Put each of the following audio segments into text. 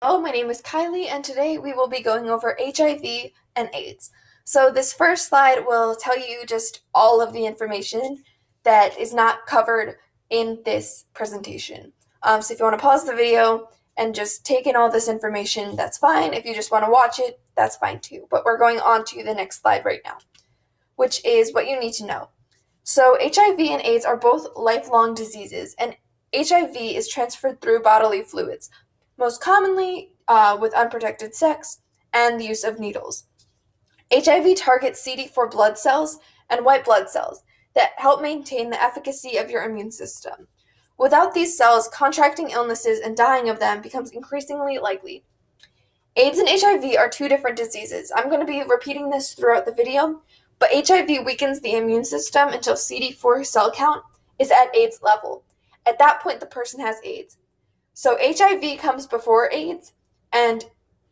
Hello, my name is Kylie, and today we will be going over HIV and AIDS. So, this first slide will tell you just all of the information that is not covered in this presentation. So, if you want to pause the video and just take in all this information, that's fine. If you just want to watch it, that's fine too. But we're going on to the next slide right now, which is what you need to know. So, HIV and AIDS are both lifelong diseases, and HIV is transferred through bodily fluids, most commonly with unprotected sex and the use of needles. HIV targets CD4 blood cells and white blood cells that help maintain the efficacy of your immune system. Without these cells, contracting illnesses and dying of them becomes increasingly likely. AIDS and HIV are two different diseases. I'm going to be repeating this throughout the video, but HIV weakens the immune system until CD4 cell count is at AIDS level. At that point, the person has AIDS. So HIV comes before AIDS, and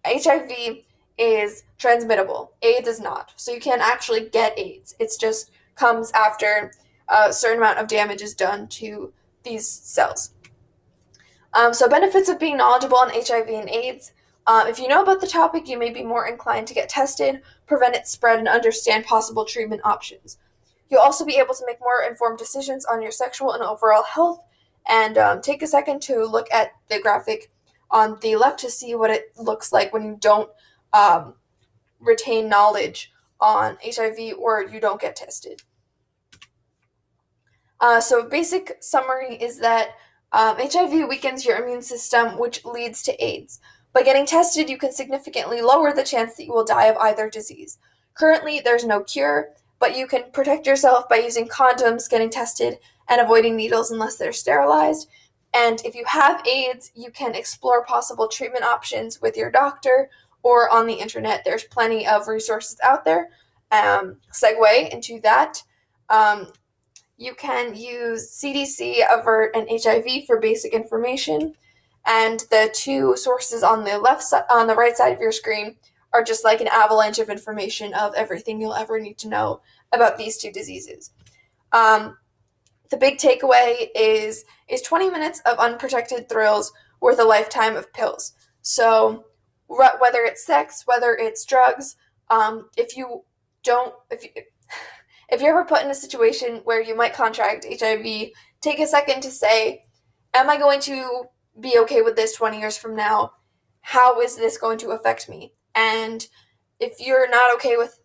HIV is transmittable. AIDS is not. So you can't actually get AIDS. It just comes after a certain amount of damage is done to these cells. So benefits of being knowledgeable on HIV and AIDS. If you know about the topic, you may be more inclined to get tested, prevent its spread, and understand possible treatment options. You'll also be able to make more informed decisions on your sexual and overall health, and take a second to look at the graphic on the left to see what it looks like when you don't retain knowledge on HIV or you don't get tested. So basic summary is that HIV weakens your immune system, which leads to AIDS. By getting tested, you can significantly lower the chance that you will die of either disease. Currently, there's no cure, but you can protect yourself by using condoms, getting tested, and avoiding needles unless they're sterilized. And if you have AIDS, you can explore possible treatment options with your doctor or on the internet. There's plenty of resources out there. Segue into that. You can use CDC, AVERT, and HIV for basic information. And the two sources on the right side of your screen are just like an avalanche of information of everything you'll ever need to know about these two diseases. The big takeaway is 20 minutes of unprotected thrills worth a lifetime of pills. So whether it's sex, whether it's drugs, if you're ever put in a situation where you might contract HIV, take a second to say, am I going to be okay with this 20 years from now? How is this going to affect me? And if you're not okay with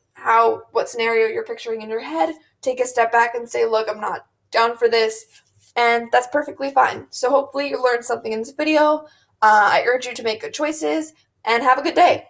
what scenario you're picturing in your head, take a step back and say, look, I'm not down for this, and that's perfectly fine. So hopefully you learned something in this video. I urge you to make good choices, and have a good day.